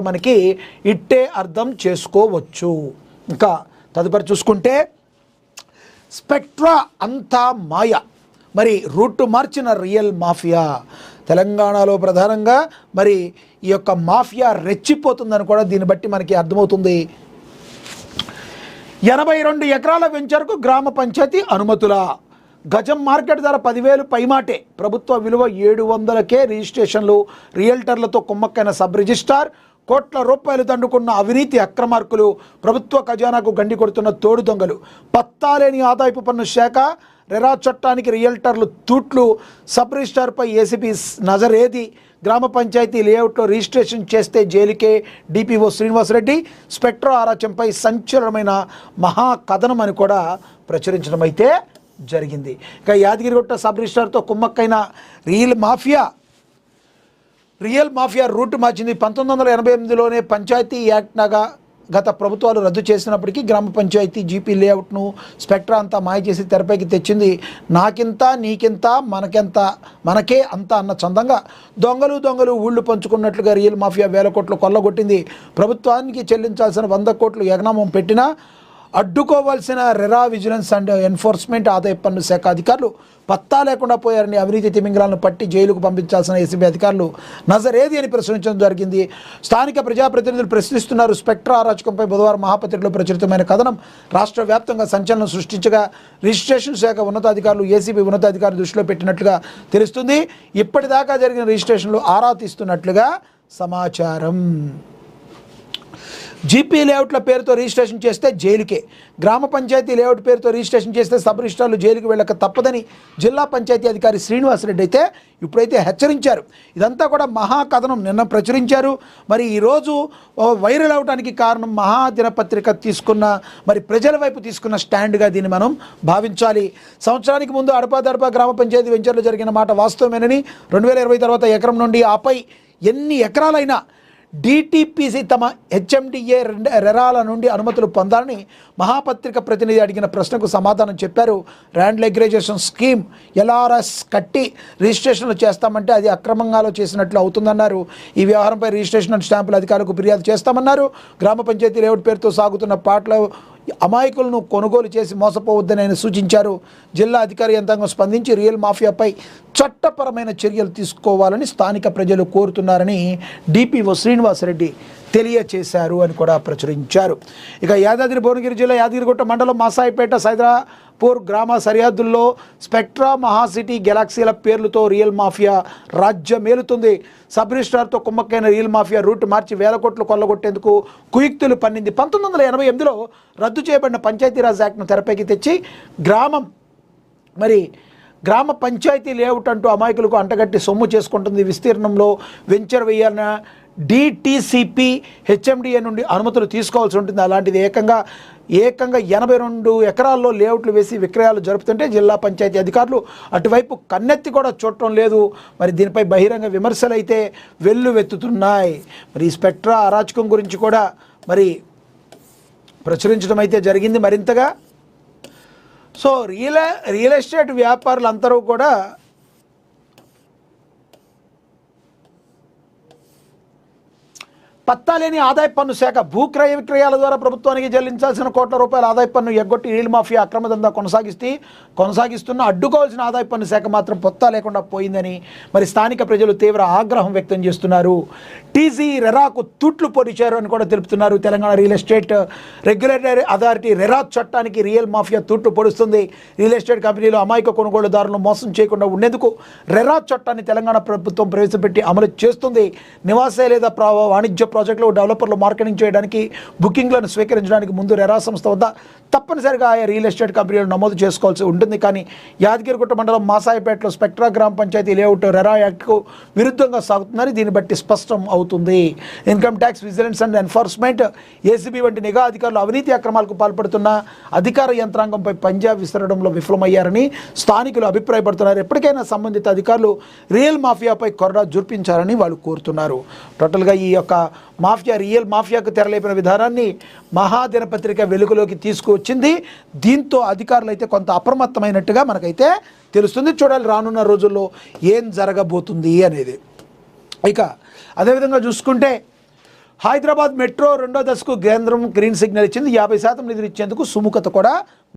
మనకి ఇట్టే అర్థం చేసుకోవచ్చు. ఇంకా తదుపరి చూసుకుంటే స్పెక్ట్రా అంతా మాయ, మరి రూట్ మార్చిన రియల్ మాఫియా. తెలంగాణలో ప్రధానంగా మరి ఈ యొక్క మాఫియా రెచ్చిపోతుందని కూడా దీన్ని బట్టి మనకి అర్థమవుతుంది. 82 ఎకరాల వెంచర్కు గ్రామ పంచాయతీ అనుమతుల. గజం మార్కెట్ ధర 10,000 పైమాటే. ప్రభుత్వ విలువ 700కే రిజిస్ట్రేషన్లు. రియల్టర్లతో కుమ్మక్కైన సబ్ రిజిస్ట్రార్. కోట్ల రూపాయలు దండుకున్న అవినీతి అక్రమార్కులు. ప్రభుత్వ ఖజానాకు గండి కొడుతున్న తోడు దొంగలు. పత్తాలేని ఆదాయపు పన్ను శాఖ. రెరా చట్టానికి రియల్టర్లు తూట్లు. సబ్ రిజిస్ట్రార్పై ఏసీపీ నజరేది. గ్రామ పంచాయతీ లేఅవుట్లో రిజిస్ట్రేషన్ చేస్తే జైలుకే. డిపిఓ శ్రీనివాసరెడ్డి. స్పెక్ట్రా ఆరాచంపై సంచలనమైన మహాకథనం అని కూడా ప్రచురించడం అయితే జరిగింది. ఇక యాదగిరిగుట్ట సబ్ రిజిస్ట్రార్తో కుమ్మక్కైన రియల్ మాఫియా రూట్ మార్చింది. 1988లోనే పంచాయతీ యాక్ట్నగా గత ప్రభుత్వాలు రద్దు చేసినప్పటికీ గ్రామ పంచాయతీ జీపీ లేఅవుట్ను స్పెక్ట్రా అంతా మాయ చేసి తెరపైకి తెచ్చింది. నాకింత నీకింత మనకే అంత అన్న చందంగా దొంగలు ఊళ్ళు పంచుకున్నట్లుగా రియల్ మాఫియా వేల కోట్లు కొల్లగొట్టింది. ప్రభుత్వానికి చెల్లించాల్సిన 100 కోట్లు ఎగనామం పెట్టినా అడ్డుకోవాల్సిన రెరా, విజిలెన్స్ అండ్ ఎన్ఫోర్స్మెంట్, ఆదాయ పన్ను శాఖ అధికారులు పత్తా లేకుండా పోయారని అవినీతి తిమింగలాలను పట్టి జైలుకు పంపించాల్సిన ఏసీబీ అధికారులు నజరేది అని ప్రశ్నించడం జరిగింది. స్థానిక ప్రజాప్రతినిధులు ప్రశ్నిస్తున్నారు. స్పెక్ట్రా అరాచకంపై బుధవారం మహాపత్రికలో ప్రచురితమైన కథనం రాష్ట్ర వ్యాప్తంగా సంచలనం సృష్టించగా రిజిస్ట్రేషన్ శాఖ ఉన్నతాధికారులు, ఏసీబీ ఉన్నతాధికారులు దృష్టిలో పెట్టినట్లుగా తెలుస్తుంది. ఇప్పటిదాకా జరిగిన రిజిస్ట్రేషన్లు ఆరా తీస్తున్నట్లుగా సమాచారం. జీపీ లేఅవుట్ల పేరుతో రిజిస్ట్రేషన్ చేస్తే జైలుకే. గ్రామ పంచాయతీ లేఅవుట్ పేరుతో రిజిస్ట్రేషన్ చేస్తే సబ్ రిజిస్ట్రార్లు జైలుకు వెళ్ళక తప్పదని జిల్లా పంచాయతీ అధికారి శ్రీనివాసరెడ్డి అయితే ఇప్పుడైతే హెచ్చరించారు. ఇదంతా కూడా మహాకథనం నిన్న ప్రచురించారు. మరి ఈరోజు వైరల్ అవడానికి కారణం మహాదినపత్రిక తీసుకున్న మరి ప్రజల వైపు తీసుకున్న స్టాండ్గా దీన్ని మనం భావించాలి. సంవత్సరానికి ముందు అడపాదడపా గ్రామ పంచాయతీ వెంచర్లు జరిగిన మాట వాస్తవమేనని, 2020 తర్వాత ఎకరం నుండి ఆపై ఎన్ని ఎకరాలైనా డిటిపిసి తమ హెచ్ఎండిఏ రెరాల నుండి అనుమతులు పొందాలని మహాపత్రిక ప్రతినిధి అడిగిన ప్రశ్నకు సమాధానం చెప్పారు. ల్యాండ్ లెగ్రైజేషన్ స్కీమ్ ఎల్ఆర్ఎస్ కట్టి రిజిస్ట్రేషన్లు చేస్తామంటే అది అక్రమంగాలో చేసినట్లు అవుతుందన్నారు. ఈ వ్యవహారంపై రిజిస్ట్రేషన్ అండ్ స్టాంపుల అధికారులకు ఫిర్యాదు చేస్తామన్నారు. గ్రామ పంచాయతీ లేఅవుట్ పేరుతో సాగుతున్న పాటల అమాయకులను కొనుగోలు చేసి మోసపోవద్దని ఆయన సూచించారు. జిల్లా అధికారి యంత్రాంగం స్పందించి రియల్ మాఫియాపై చట్టపరమైన చర్యలు తీసుకోవాలని స్థానిక ప్రజలు కోరుతున్నారని డిపిఓ శ్రీనివాసరెడ్డి తెలియచేశారు అని కూడా ప్రచురించారు. ఇక యాదాద్రి భువనగిరి జిల్లా యాదగిరిగుట్ట మండలం మాసాయిపేట సైదాపూర్ గ్రామ సరిహద్దుల్లో స్పెక్ట్రా, మహాసిటీ, గెలాక్సీల పేర్లతో రియల్ మాఫియా రాజ్యమేలుతుంది. సబ్ రిజిస్ట్రార్తో కుమ్మక్కైన రియల్ మాఫియా రూట్ మార్చి వేల కోట్లు కొల్లగొట్టేందుకు కుయుక్తులు పన్నింది. 1988లో రద్దు చేయబడిన పంచాయతీరాజ్ యాక్ట్ను తెరపైకి తెచ్చి గ్రామ పంచాయతీ లేఅవుట్ అంటూ అమాయకులకు అంటగట్టి సొమ్ము చేసుకుంటుంది. విస్తీర్ణంలో వెంచర్ వేయాలన్న డిటిసిపి, హెచ్ఎండిఏ నుండి అనుమతులు తీసుకోవాల్సి ఉంటుంది. అలాంటిది ఏకంగా 82 ఎకరాల్లో లేఅవుట్లు వేసి విక్రయాలు జరుపుతుంటే జిల్లా పంచాయతీ అధికారులు అటువైపు కన్నెత్తి కూడా చూడటం లేదు. మరి దీనిపై బహిరంగ విమర్శలు అయితే వెల్లువెత్తుతున్నాయి. మరి ఈ స్పెక్ట్రా అరాచకం గురించి కూడా మరి ప్రచురించడం అయితే జరిగింది మరింతగా. సో రియల్ ఎస్టేట్ వ్యాపారులు అందరూ కూడా పత్తాలేని ఆదాయ పన్ను శాఖ. భూక్రయ విక్రయాల ద్వారా ప్రభుత్వానికి చెల్లించాల్సిన కోట్ల రూపాయల ఆదాయ పన్ను ఎగ్గొట్టి రియల్ మాఫియా అక్రమ దందా కొనసాగిస్తున్న అడ్డుకోవాల్సిన ఆదాయ పన్ను శాఖ మాత్రం పొత్తా లేకుండా పోయిందని మరి స్థానిక ప్రజలు తీవ్ర ఆగ్రహం వ్యక్తం చేస్తున్నారు. టీజీ రెరాకు తూట్లు పొడిచారు అని కూడా తెలుపుతున్నారు. Telangana real estate regulatory authority RERA చట్టానికి రియల్ మాఫియా తూట్లు పొడుస్తుంది. రియల్ ఎస్టేట్ కంపెనీలు అమాయక కొనుగోలుదారులను మోసం చేయకుండా ఉండేందుకు రెరా చట్టాన్ని తెలంగాణ ప్రభుత్వం ప్రవేశపెట్టి అమలు చేస్తుంది. నివాస లేదా వాణిజ్య ప్రాజెక్టులు డెవలపర్లు మార్కెటింగ్ చేయడానికి, బుకింగ్లను స్వీకరించడానికి ముందు రెరా సంస్థ వద్ద తప్పనిసరిగా ఆయా రియల్ ఎస్టేట్ కంపెనీలు నమోదు చేసుకోవాల్సి ఉంటుంది. కానీ యాదగిరిగుట్ట మండలం మాసాయిపేటలో స్పెక్ట్రా గ్రామ పంచాయతీ లేఅవుట్ రెరా యాక్ట్కు విరుద్ధంగా సాగుతుందని దీన్ని బట్టి స్పష్టం అవుతుంది. Income tax, vigilance and enforcement, ACB వంటి నిఘా అధికారులు అవినీతి అక్రమాలకు పాల్పడుతున్న అధికార యంత్రాంగంపై పంజా విసరడంలో విఫలమయ్యారని స్థానికులు అభిప్రాయపడుతున్నారు. ఎప్పటికైనా సంబంధిత అధికారులు రియల్ మాఫియాపై కొరడా జుర్పించారని వాళ్ళు కోరుతున్నారు. టోటల్గా ఈ యొక్క రియల్ మాఫియాకు తెరలేపిన విధానాన్ని మహాదినపత్రిక వెలుగులోకి తీసుకువచ్చింది. దీంతో అధికారులు అయితే కొంత అప్రమత్తమైనట్టుగా మనకైతే తెలుస్తుంది. చూడాలి రానున్న రోజుల్లో ఏం జరగబోతుంది అనేది. ఇక అదేవిధంగా చూసుకుంటే హైదరాబాద్ మెట్రో రెండో దశకు కేంద్రం గ్రీన్ సిగ్నల్ ఇచ్చింది. 50% నిధులు ఇచ్చేందుకు సుముఖత కూడా